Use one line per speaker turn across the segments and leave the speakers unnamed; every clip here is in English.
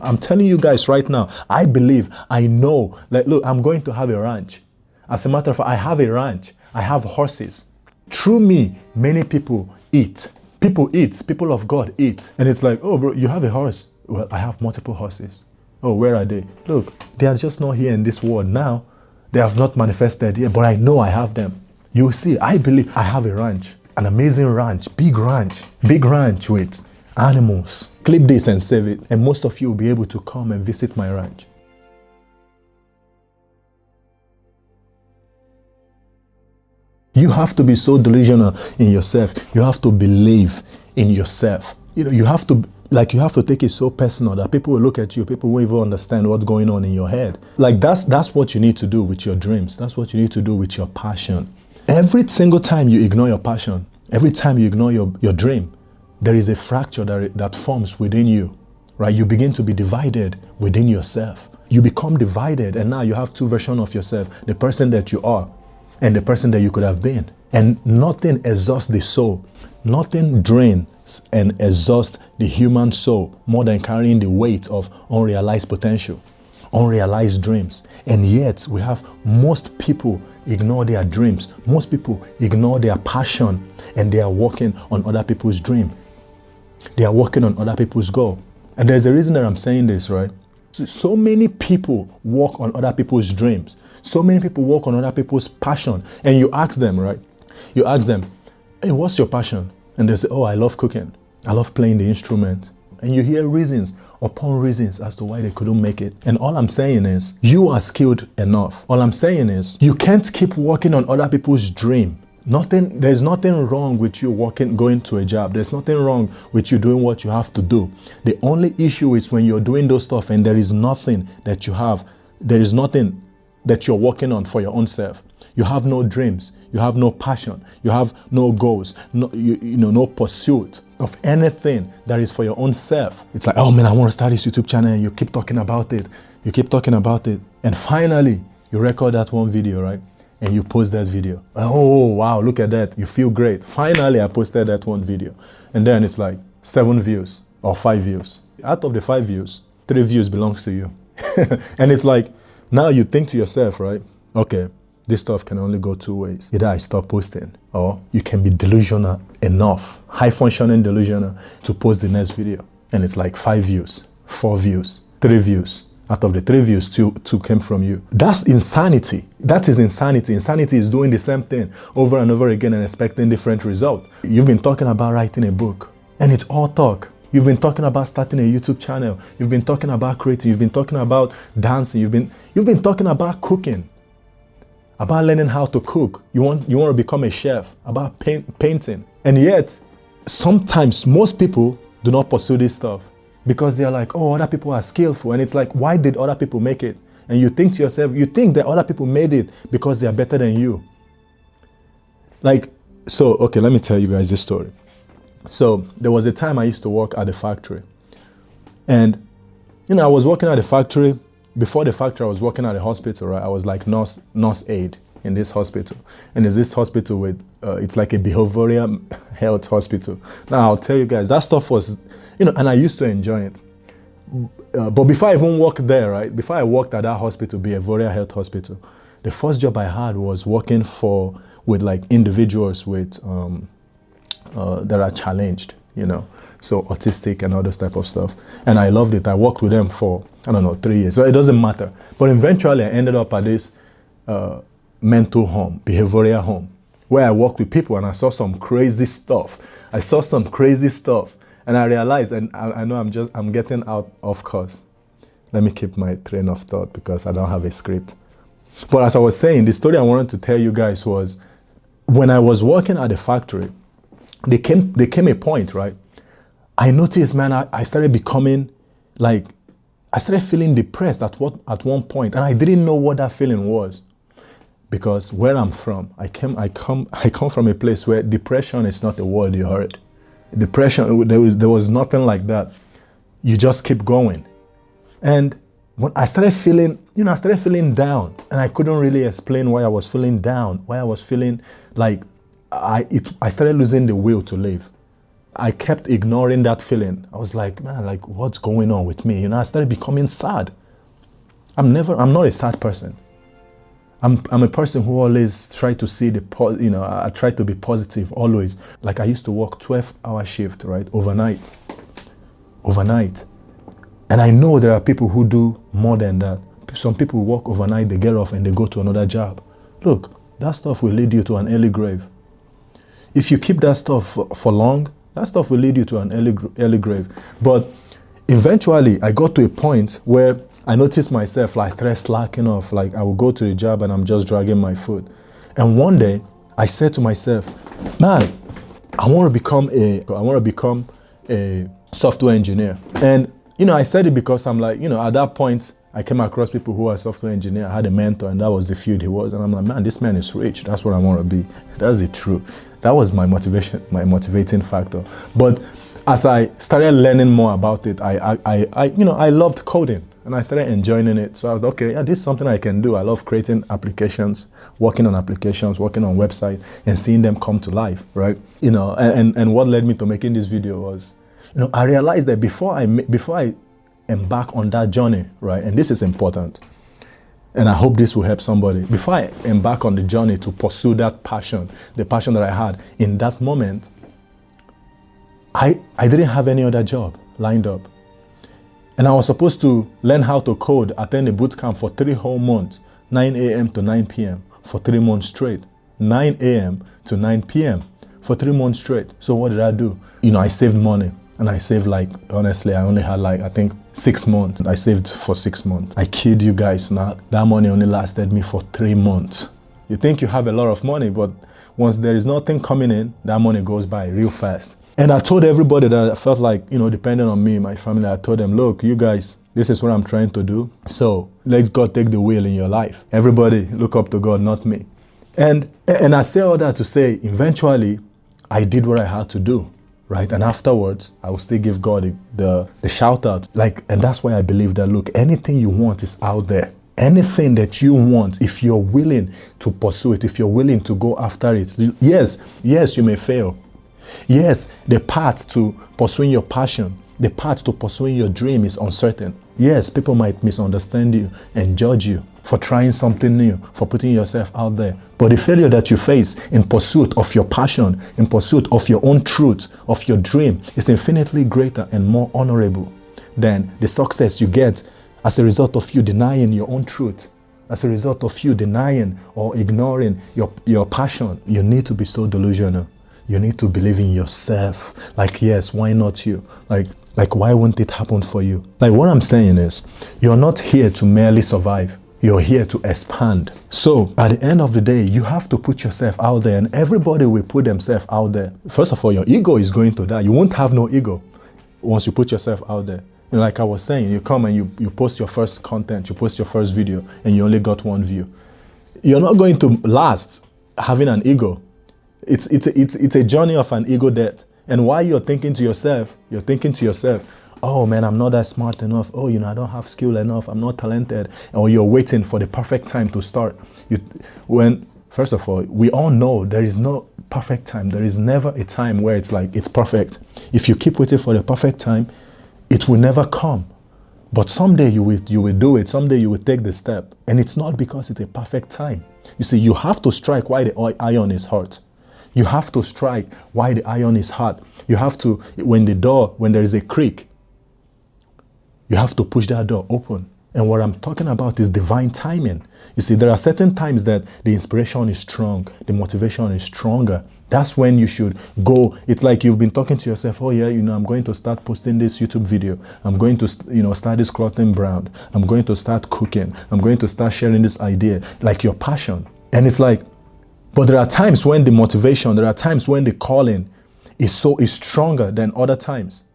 I'm telling you guys right now, I believe, I know, like, look, I'm going to have a ranch. As a matter of fact, I have a ranch. I have horses. Through me, many people eat. People eat. People of God eat. And it's like, oh, bro, you have a horse. Well, I have multiple horses. Oh, where are they? Look, they are just not here in this world now. They have not manifested here, but I know I have them. You see, I believe I have a ranch, an amazing ranch, big ranch with animals. Clip this and save it, and most of you will be able to come and visit my ranch. You have to be so delusional in yourself. You have to believe in yourself. You have to take it so personal that people will look at you, people won't even understand what's going on in your head. Like that's what you need to do with your dreams. That's what you need to do with your passion. Every single time you ignore your passion, every time you ignore your dream, there is a fracture that forms within you, right? You begin to be divided within yourself. You become divided, and now you have two versions of yourself, the person that you are and the person that you could have been. And nothing exhausts the soul. Nothing drains and exhausts the human soul more than carrying the weight of unrealized potential, unrealized dreams. And yet we have most people ignore their dreams. Most people ignore their passion, and they are working on other people's dream. They are working on other people's goal. And there's a reason that I'm saying this, right? So many people work on other people's dreams. So many people work on other people's passion. And you ask them, right? You ask them, hey, what's your passion? And they say, oh, I love cooking. I love playing the instrument. And you hear reasons upon reasons as to why they couldn't make it. And all I'm saying is, you are skilled enough. All I'm saying is, you can't keep working on other people's dream. There's nothing wrong with you going to a job. There's nothing wrong with you doing what you have to do. The only issue is when you're doing those stuff and there is nothing that you have, there is nothing that you're working on for your own self. You have no dreams. You have no passion. You have no goals. No pursuit of anything that is for your own self. It's like, oh man, I want to start this YouTube channel, and you keep talking about it. You keep talking about it. And finally, you record that one video, right? And you post that video. Oh, wow, look at that. You feel great. Finally, I posted that one video. And then it's like 7 views or 5 views. Out of the 5 views, 3 views belongs to you. And it's like, now you think to yourself, right? Okay, this stuff can only go 2 ways. Either I stop posting, or you can be delusional enough, high functioning delusional, to post the next video. And it's like 5 views, 4 views, 3 views. Out of the 3 views, two came from you. That's insanity. That is insanity. Insanity is doing the same thing over and over again and expecting different results. You've been talking about writing a book, and it's all talk. You've been talking about starting a YouTube channel. You've been talking about creating. You've been talking about dancing. You've been talking about cooking, about learning how to cook. You want to become a chef, about painting. And yet, sometimes most people do not pursue this stuff, because they're like, oh, other people are skillful. And it's like, why did other people make it? And you think to yourself, you think that other people made it because they are better than you. Okay, let me tell you guys this story. So there was a time I used to work at the factory. And, I was working at the factory. Before the factory, I was working at a hospital, right? I was like nurse aide in this hospital. And there's this hospital with, it's like a behavioral health hospital. Now, I'll tell you guys, that stuff was, and I used to enjoy it. But before I even worked there, right? Before I worked at that hospital, behavioral health hospital, the first job I had was working with like individuals with, that are challenged, so autistic and all this type of stuff. And I loved it. I worked with them for, 3 years. So it doesn't matter. But eventually I ended up at this mental home, behavioral home, where I worked with people, and I saw some crazy stuff. And I realized, and I know I'm getting out of course. Let me keep my train of thought because I don't have a script. But as I was saying, the story I wanted to tell you guys was, when I was working at the factory, there came a point, right? I noticed, man, I started becoming like, I started feeling depressed at one point, and I didn't know what that feeling was. Because where I'm from, I come from a place where depression is not a word you heard. Depression, there was nothing like that. You just keep going. And when I started feeling down, and I couldn't really explain why I was feeling down, why I was feeling like I started losing the will to live. I kept ignoring that feeling. I was like, man, like what's going on with me? I started becoming sad. I'm not a sad person. I'm a person who always try to see I try to be positive always. Like I used to work 12-hour shift, right? Overnight. And I know there are people who do more than that. Some people work overnight, they get off and they go to another job. Look, that stuff will lead you to an early grave. If you keep that stuff for long, that stuff will lead you to an early grave. But eventually I got to a point where I noticed myself, like, I started slacking off. Like I would go to the job and I'm just dragging my foot. And one day I said to myself, man, I want to become a software engineer. And I said it because I'm like, at that point I came across people who are software engineer. I had a mentor and that was the field he was. And I'm like, man, this man is rich. That's what I want to be. That's the truth. That was my motivation, my motivating factor. But as I started learning more about it, I loved coding and I started enjoying it. So I was like, okay, yeah, this is something I can do. I love creating applications, working on websites and seeing them come to life, right? And what led me to making this video was, I realized that before I embark on that journey, right? And this is important. And I hope this will help somebody. Before I embark on the journey to pursue that passion, the passion that I had in that moment, I didn't have any other job lined up. And I was supposed to learn how to code, attend a boot camp for 3 whole months, 9 a.m. to 9 p.m. for 3 months straight. 9 a.m. to 9 p.m. for 3 months straight. So what did I do? I saved money. And I saved, honestly, I only had I think 6 months. I saved for 6 months. I kid you guys not. That money only lasted me for 3 months. You think you have a lot of money, but once there is nothing coming in, that money goes by real fast. And I told everybody that I felt like, depending on me, my family, I told them, look, you guys, this is what I'm trying to do. So let God take the wheel in your life. Everybody look up to God, not me. And I say all that to say, eventually, I did what I had to do. Right? And afterwards, I will still give God the shout out. And that's why I believe that, look, anything you want is out there. Anything that you want, if you're willing to pursue it, if you're willing to go after it, yes, you may fail. Yes, the path to pursuing your passion, the path to pursuing your dream is uncertain. Yes, people might misunderstand you and judge you for trying something new, for putting yourself out there. But the failure that you face in pursuit of your passion, in pursuit of your own truth, of your dream, is infinitely greater and more honorable than the success you get as a result of you denying your own truth, as a result of you denying or ignoring your passion. You need to be so delusional. You need to believe in yourself. Yes, why not you? Why wouldn't it happen for you? What I'm saying is, you're not here to merely survive. You're here to expand. So at the end of the day, you have to put yourself out there, and everybody will put themselves out there. First of all, your ego is going to die. You won't have no ego once you put yourself out there. Like I was saying, you come and you post your first content, you post your first video, and you only got 1 view. You're not going to last having an ego. It's a journey of an ego death. And while you're thinking to yourself, oh man, I'm not that smart enough. Oh, I don't have skill enough. I'm not talented. Or you're waiting for the perfect time to start. First of all, we all know there is no perfect time. There is never a time where it's perfect. If you keep waiting for the perfect time, it will never come. But someday you will do it. Someday you will take the step. And it's not because it's a perfect time. You see, you have to strike while the iron is hot. You have to strike while the iron is hot. You have to, when there is a creak, you have to push that door open. And what I'm talking about is divine timing. You see, there are certain times that the inspiration is strong, the motivation is stronger. That's when you should go. It's like you've been talking to yourself, oh yeah, I'm going to start posting this YouTube video. I'm going to, start this clothing brand. I'm going to start cooking. I'm going to start sharing this idea, like your passion. And it's like, but there are times when the motivation, there are times when the calling is stronger than other times.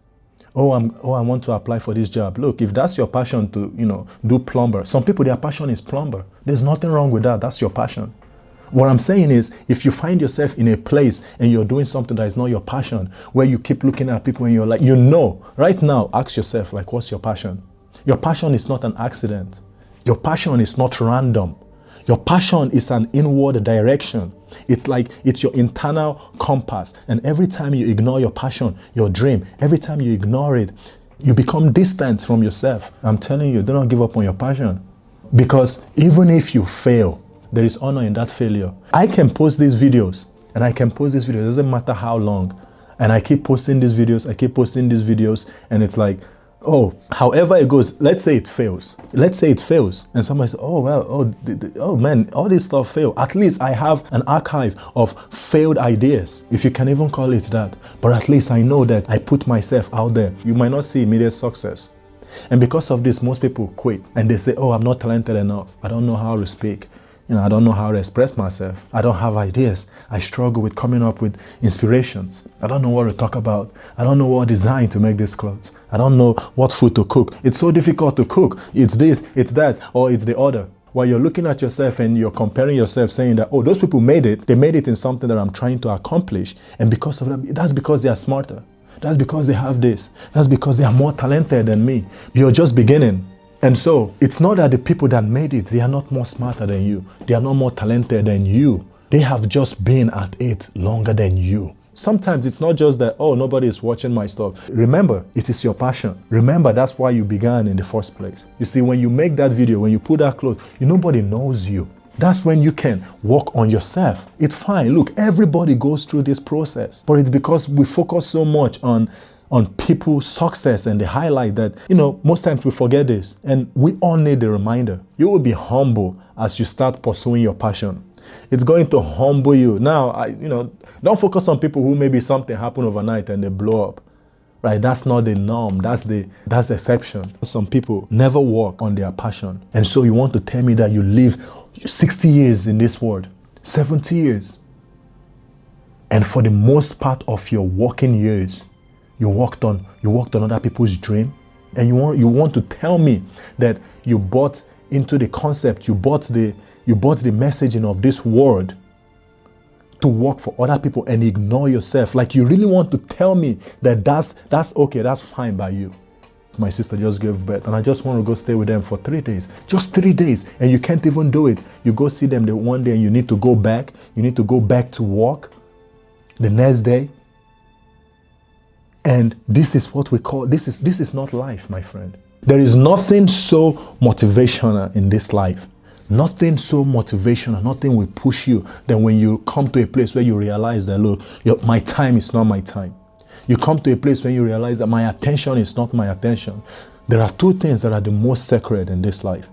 I want to apply for this job. Look, if that's your passion to, do plumber. Some people, their passion is plumber. There's nothing wrong with that. That's your passion. What I'm saying is, if you find yourself in a place and you're doing something that is not your passion, where you keep looking at people and you're like, right now, ask yourself, what's your passion? Your passion is not an accident. Your passion is not random. Your passion is an inward direction. It's like it's your internal compass. And every time you ignore your passion, your dream, every time you ignore it, you become distant from yourself. I'm telling you, do not give up on your passion. Because even if you fail, there is honor in that failure. I can post these videos, and I can post these videos. It doesn't matter how long. And I keep posting these videos, and it's like, oh, however it goes, let's say it fails. And somebody says, oh, well, oh man, all this stuff failed. At least I have an archive of failed ideas, if you can even call it that. But at least I know that I put myself out there. You might not see immediate success. And because of this, most people quit. And they say, oh, I'm not talented enough. I don't know how to speak. I don't know how to express myself. I don't have ideas. I struggle with coming up with inspirations. I don't know what to talk about. I don't know what design to make these clothes. I don't know what food to cook. It's so difficult to cook. It's this, it's that, or it's the other. While you're looking at yourself and you're comparing yourself, saying that, oh, those people made it. They made it in something that I'm trying to accomplish. And because of that, that's because they are smarter. That's because they have this. That's because they are more talented than me. You're just beginning. And so it's not that the people that made it, they are not more smarter than you. They are not more talented than you. They have just been at it longer than you. Sometimes it's not just that, oh, nobody is watching my stuff. Remember, it is your passion. Remember, that's why you began in the first place. You see, when you make that video, when you put that clothes, nobody knows you. That's when you can work on yourself. It's fine. Look, everybody goes through this process. But it's because we focus so much on people's success and the highlight that, most times we forget this. And we all need the reminder. You will be humble as you start pursuing your passion. It's going to humble you. Now, don't focus on people who maybe something happened overnight and they blow up. Right? That's not the norm. That's the exception. Some people never work on their passion. And so you want to tell me that you live 60 years in this world, 70 years. And for the most part of your working years, you worked on other people's dream, and you want to tell me that you bought into the concept, you bought the messaging of this world to work for other people and ignore yourself. Like you really want to tell me that that's okay, that's fine by you. My sister just gave birth, and I just want to go stay with them for 3 days. Just 3 days, and you can't even do it. You go see them the one day, and you need to go back. You need to go back to work the next day. And this is what we call, this is not life, my friend. There is nothing so motivational in this life. Nothing so motivational, nothing will push you than when you come to a place where you realize that, look, my time is not my time. You come to a place where you realize that my attention is not my attention. There are two things that are the most sacred in this life,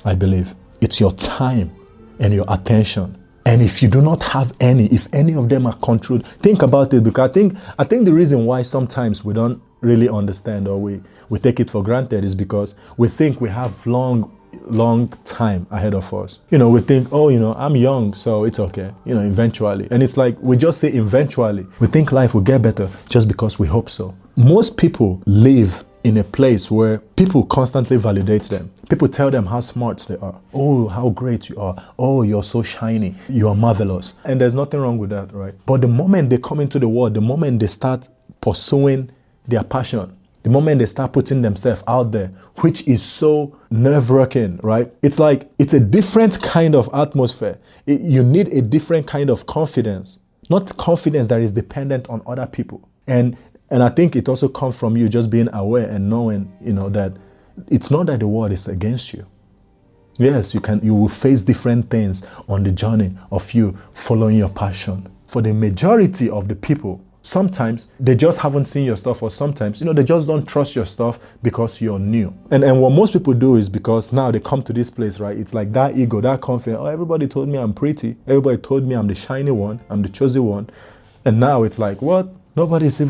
I believe. It's your time and your attention. And if you do not have any, if any of them are controlled, think about it, because I think the reason why sometimes we don't really understand, or we take it for granted, is because we think we have long time ahead of us. We think, oh, I'm young, so it's okay, eventually. And it's like, we just say eventually. We think life will get better just because we hope so. Most people live in a place where people constantly validate them. People tell them how smart they are. Oh, how great you are. Oh, you're so shiny. You are marvelous. And there's nothing wrong with that, right? But the moment they come into the world, the moment they start pursuing their passion, the moment they start putting themselves out there, which is so nerve-wracking, right? It's like, it's a different kind of atmosphere. You need a different kind of confidence, not confidence that is dependent on other people. And I think it also comes from you just being aware and knowing, that it's not that the world is against you. Yes, you will face different things on the journey of you following your passion. For the majority of the people, sometimes they just haven't seen your stuff, or sometimes, they just don't trust your stuff because you're new. And what most people do is, because now they come to this place, right? It's like that ego, that confidence. Oh, everybody told me I'm pretty. Everybody told me I'm the shiny one. I'm the chosen one. And now it's like, what? Nobody's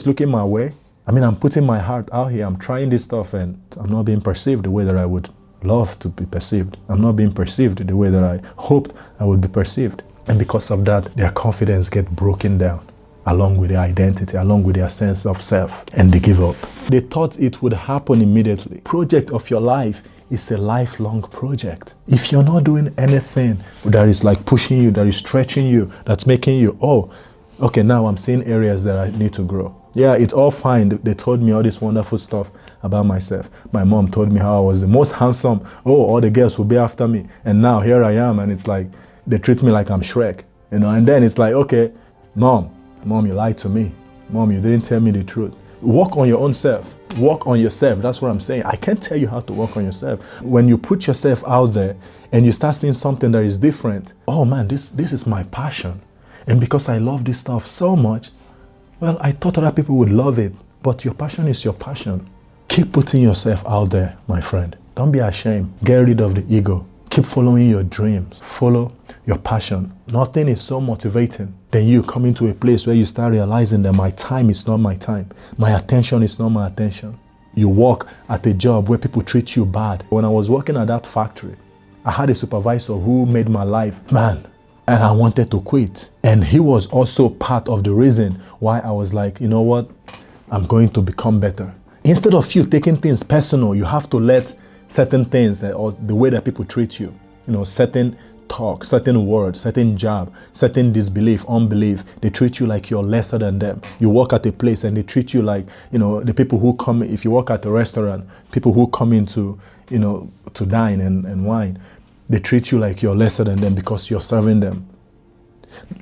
looking my way. I mean, I'm putting my heart out here. I'm trying this stuff, and I'm not being perceived the way that I would love to be perceived. I'm not being perceived the way that I hoped I would be perceived. And because of that, their confidence gets broken down, along with their identity, along with their sense of self, and they give up. They thought it would happen immediately. Project of your life is a lifelong project. If you're not doing anything that is like pushing you, that is stretching you, that's making you, oh, okay, now I'm seeing areas that I need to grow. Yeah, it's all fine. They told me all this wonderful stuff about myself. My mom told me how I was the most handsome. Oh, all the girls will be after me. And now here I am, and it's like they treat me like I'm Shrek, you know. And then it's like, okay, mom, you lied to me. Mom, you didn't tell me the truth. Work on your own self. Work on yourself. That's what I'm saying. I can't tell you how to work on yourself. When you put yourself out there and you start seeing something that is different, oh man, this is my passion. And because I love this stuff so much, well, I thought other people would love it, but your passion is your passion. Keep putting yourself out there, my friend. Don't be ashamed. Get rid of the ego. Keep following your dreams. Follow your passion. Nothing is so motivating than you coming to a place where you start realizing that my time is not my time. My attention is not my attention. You work at a job where people treat you bad. When I was working at that factory, I had a supervisor who made my life, man, and I wanted to quit. And he was also part of the reason why I was like, you know what? I'm going to become better. Instead of you taking things personal, you have to let certain things or the way that people treat you, you know, certain talk, certain words, certain job, certain disbelief, unbelief, they treat you like you're lesser than them. You work at a place and they treat you like, you know, the people who come, if you work at a restaurant, people who come into, you know, to dine and wine, they treat you like you're lesser than them because you're serving them.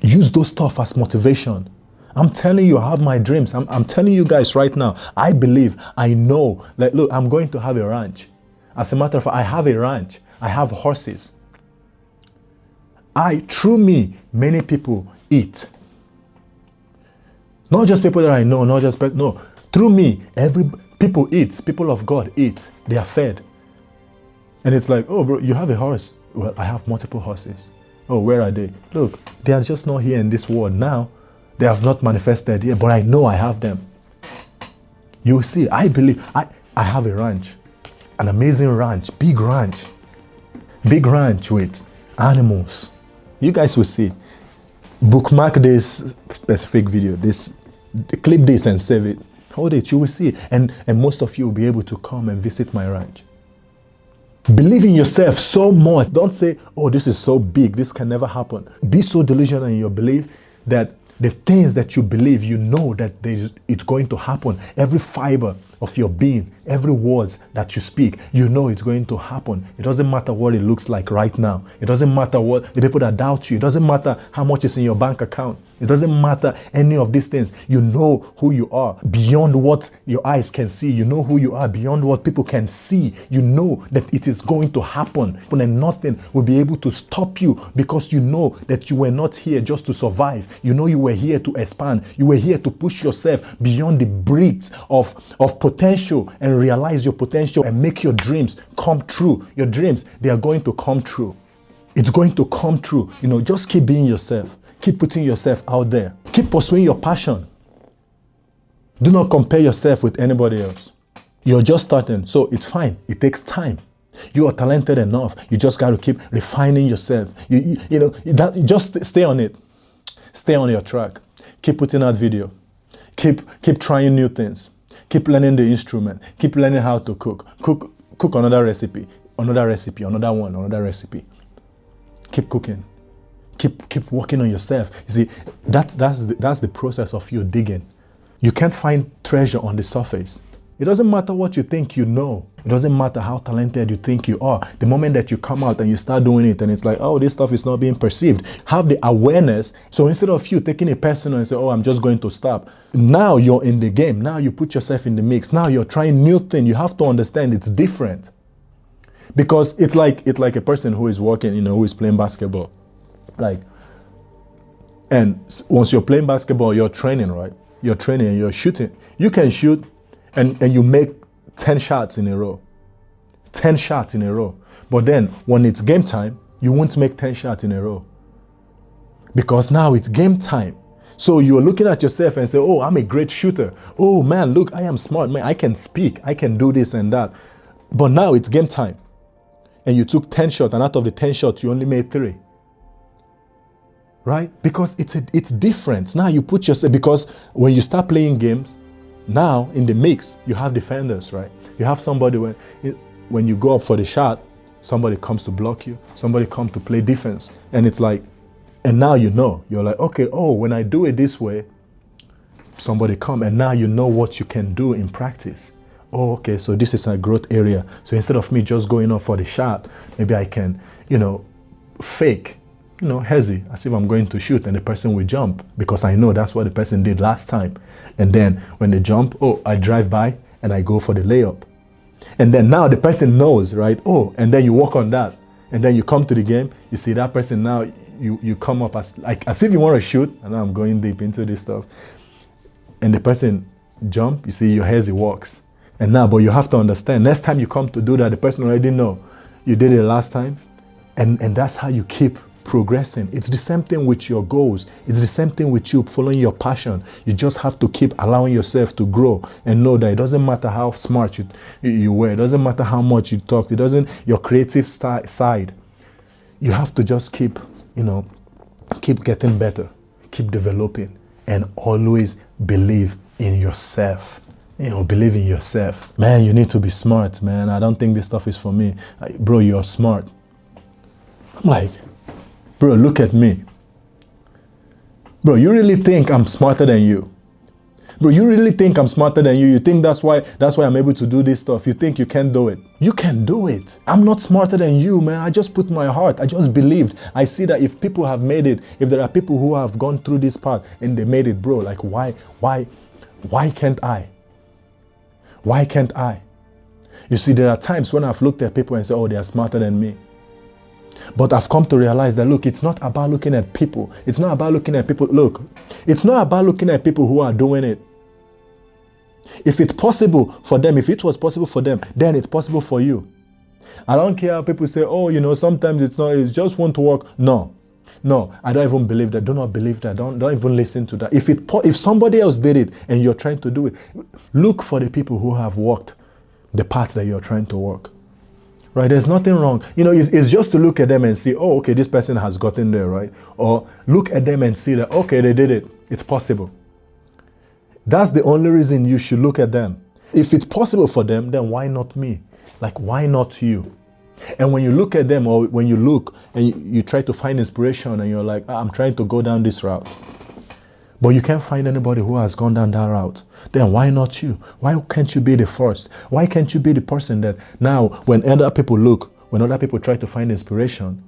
Use those stuff as motivation. I'm telling you, I have my dreams. I'm telling you guys right now, I believe, I know, like, look, I'm going to have a ranch. As a matter of fact, I have a ranch. I have horses. Through me, many people eat. Not just people that I know, no. Through me, people eat. People of God eat. They are fed. And it's like, oh, bro, you have a horse. Well, I have multiple horses. Oh, where are they? Look, they are just not here in this world now. They have not manifested here, but I know I have them. You see, I believe, I have a ranch. An amazing ranch, big ranch with animals. You guys will see. Bookmark this specific video, clip this and save it. Hold it, you will see. And most of you will be able to come and visit my ranch. Believe in yourself so much. Don't say, oh, this is so big, this can never happen. Be so delusional in your belief that the things that you believe, you know that it's going to happen. Every fiber of your being, every word that you speak, you know it's going to happen. It doesn't matter what it looks like right now. It doesn't matter what the people that doubt you. It doesn't matter how much is in your bank account. It doesn't matter any of these things. You know who you are beyond what your eyes can see. You know who you are beyond what people can see. You know that it is going to happen, and nothing will be able to stop you because you know that you were not here just to survive. You know you were here to expand. You were here to push yourself beyond the breadth of potential and realize your potential and make your dreams come true. Your dreams, they are going to come true. It's going to come true. You know, just keep being yourself. Keep putting yourself out there. Keep pursuing your passion. Do not compare yourself with anybody else. You're just starting, so it's fine. It takes time. You are talented enough. You just got to keep refining yourself. You know, just stay on it. Stay on your track. Keep putting out video. Keep trying new things. Keep learning the instrument. Keep learning how to cook. Cook another recipe, another recipe. Keep cooking. Keep working on yourself. You see, that's the process of you digging. You can't find treasure on the surface. It doesn't matter what you think you know. It doesn't matter how talented you think you are. The moment that you come out and you start doing it and it's like, oh, this stuff is not being perceived. Have the awareness. So instead of you taking it personal and say, oh, I'm just going to stop. Now you're in the game. Now you put yourself in the mix. Now you're trying new things. You have to understand it's different. Because it's like a person who is working, you know, who is playing basketball. And once you're playing basketball, you're training, right? You're training and you're shooting. You can shoot and you make 10 shots in a row. 10 shots in a row. But then when it's game time, you won't make 10 shots in a row. Because now it's game time. So you're looking at yourself and say, oh, I'm a great shooter. Oh man, look, I am smart. Man, I can speak. I can do this and that. But now it's game time. And you took 10 shots, and out of the 10 shots, you only made 3. Right? Because it's different. Now you put yourself, because when you start playing games, now in the mix, you have defenders, right? You have somebody when you go up for the shot, somebody comes to block you, somebody comes to play defense. And it's like, and now you know, you're like, okay, oh, when I do it this way, somebody come, and now you know what you can do in practice. Oh, okay, so this is a growth area. So instead of me just going up for the shot, maybe I can, fake, hezzy, as if I'm going to shoot, and the person will jump, because I know that's what the person did last time. And then when they jump, I drive by and I go for the layup. And then now the person knows, right? And then you work on that. And then you come to the game, you see that person now, you come up as if you want to shoot, and now I'm going deep into this stuff. And the person jump, you see your hezzy walks. And now, but you have to understand, next time you come to do that, the person already know you did it last time. And that's how you keep progressing. It's the same thing with your goals. It's the same thing with you following your passion. You just have to keep allowing yourself to grow and know that it doesn't matter how smart you were. It doesn't matter how much you talk. Your creative side. You have to just keep getting better, keep developing, and always believe in yourself. Believe in yourself. Man, you need to be smart, man. I don't think this stuff is for me. Bro, you're smart. I'm like, bro, look at me. Bro, you really think I'm smarter than you? Bro, you really think I'm smarter than you? You think that's why I'm able to do this stuff? You think you can't do it? You can do it. I'm not smarter than you, man. I just put my heart. I just believed. I see that if people have made it, if there are people who have gone through this path and they made it, bro, like why can't I? Why can't I? You see, there are times when I've looked at people and said, they are smarter than me. But I've come to realize that, look, it's not about looking at people. It's not about looking at people. Look, it's not about looking at people who are doing it. If it's possible for them, if it was possible for them, then it's possible for you. I don't care how people say, sometimes it just won't work. No, I don't even believe that. Do not believe that. Don't even listen to that. If somebody else did it and you're trying to do it, look for the people who have walked the path that you're trying to walk. Right? There's nothing wrong. It's just to look at them and see, okay, this person has gotten there, right? Or look at them and see that, okay, they did it. It's possible. That's the only reason you should look at them. If it's possible for them, then why not me? Like, why not you? And when you look at them, or when you look and you try to find inspiration and you're like, I'm trying to go down this route, but you can't find anybody who has gone down that route, then why not you? Why can't you be the first? Why can't you be the person that now when other people look, when other people try to find inspiration,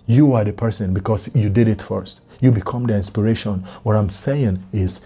you are the person because you did it first. You become the inspiration. What I'm saying is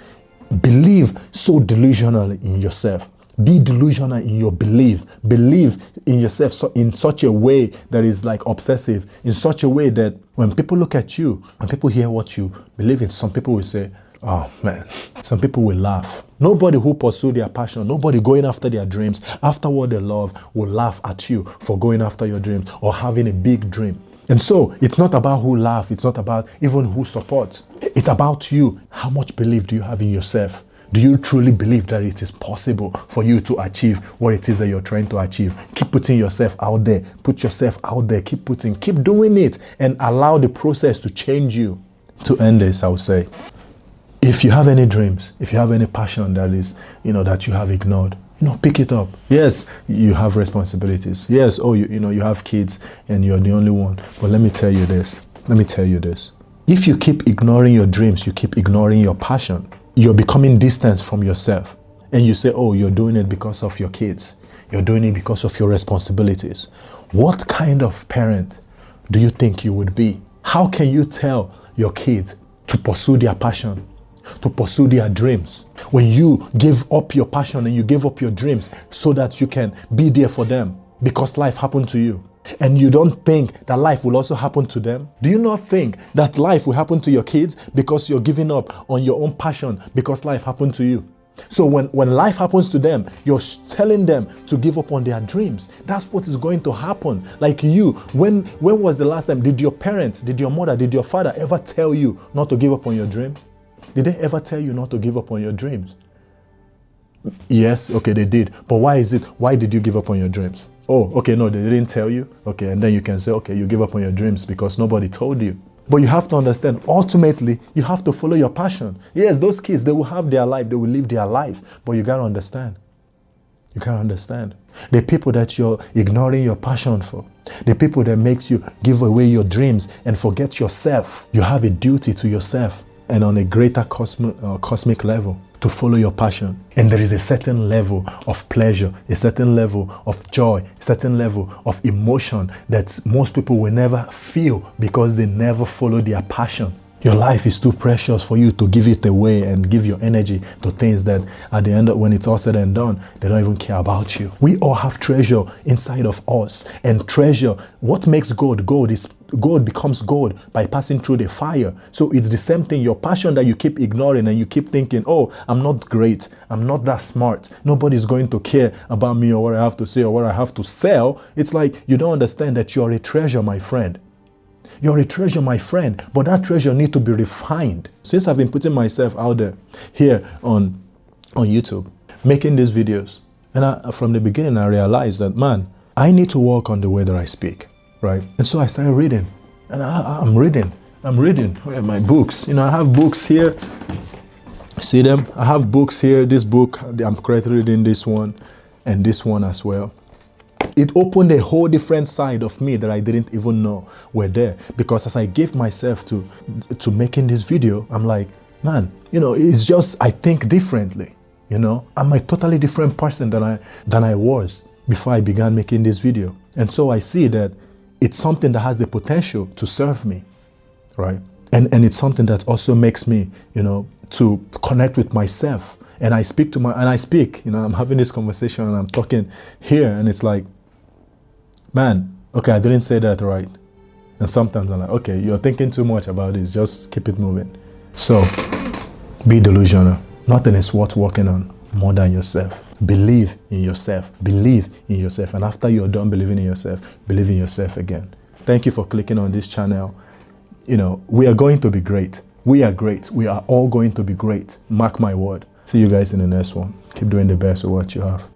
believe so delusionally in yourself. Be delusional in your belief. Believe in yourself in such a way that is like obsessive, in such a way that when people look at you, when people hear what you believe in, some people will say, oh man, some people will laugh. Nobody who pursue their passion, nobody going after their dreams, after what they love, will laugh at you for going after your dreams or having a big dream. And so it's not about who laughs. It's not about even who supports. It's about you. How much belief do you have in yourself? Do you truly believe that it is possible for you to achieve what it is that you're trying to achieve? Keep putting yourself out there. Put yourself out there. Keep doing it, and allow the process to change you. To end this, I would say, if you have any dreams, if you have any passion that is, that you have ignored, pick it up. Yes, you have responsibilities. Yes, you have kids and you're the only one. But let me tell you this. If you keep ignoring your dreams, you keep ignoring your passion, you're becoming distant from yourself. And you say, you're doing it because of your kids. You're doing it because of your responsibilities. What kind of parent do you think you would be? How can you tell your kids to pursue their passion, to pursue their dreams, when you give up your passion and you give up your dreams so that you can be there for them because life happened to you? And you don't think that life will also happen to them? Do you not think that life will happen to your kids because you're giving up on your own passion because life happened to you? So when life happens to them, you're telling them to give up on their dreams. That's what is going to happen. Like you, when was the last time, did your parents, did your mother, did your father ever tell you not to give up on your dream? Did they ever tell you not to give up on your dreams? Yes, okay, they did. But why did you give up on your dreams? Oh, okay, no, they didn't tell you. Okay, and then you can say, okay, you give up on your dreams because nobody told you. But you have to understand, ultimately, you have to follow your passion. Yes, those kids, they will have their life, they will live their life. But you got to understand. You can't understand. The people that you're ignoring your passion for, the people that makes you give away your dreams and forget yourself. You have a duty to yourself. and on a greater cosmic level to follow your passion. And there is a certain level of pleasure, a certain level of joy, a certain level of emotion that most people will never feel because they never follow their passion. Your life is too precious for you to give it away and give your energy to things that at the end, when it's all said and done, they don't even care about you. We all have treasure inside of us. And treasure, what makes gold gold is gold becomes gold by passing through the fire. So it's the same thing. Your passion that you keep ignoring and you keep thinking, oh, I'm not great, I'm not that smart, nobody's going to care about me or what I have to say or what I have to sell. It's like you don't understand that you're a treasure, my friend. You're a treasure, my friend, but that treasure needs to be refined. Since I've been putting myself out there here on YouTube, making these videos, and from the beginning I realized that, man, I need to work on the way that I speak, right? And so I started reading, and I'm reading. Where are my books? You know, I have books here. See them? I have books here. This book, I'm currently reading this one, and this one as well. It opened a whole different side of me that I didn't even know were there. Because as I gave myself to making this video, I'm like, man, you know, it's just, I think differently. You know, I'm a totally different person than I was before I began making this video. And so I see that it's something that has the potential to serve me, right? And it's something that also makes me, you know, to connect with myself. And I speak, you know, I'm having this conversation and I'm talking here, and it's like, man, okay, I didn't say that right. And sometimes I'm like, okay, you're thinking too much about this, just keep it moving. So, be delusional. Nothing is worth working on more than yourself. Believe in yourself. Believe in yourself. And after you're done believing in yourself, believe in yourself again. Thank you for clicking on this channel. You know, we are going to be great. We are great. We are all going to be great. Mark my word. See you guys in the next one. Keep doing the best with what you have.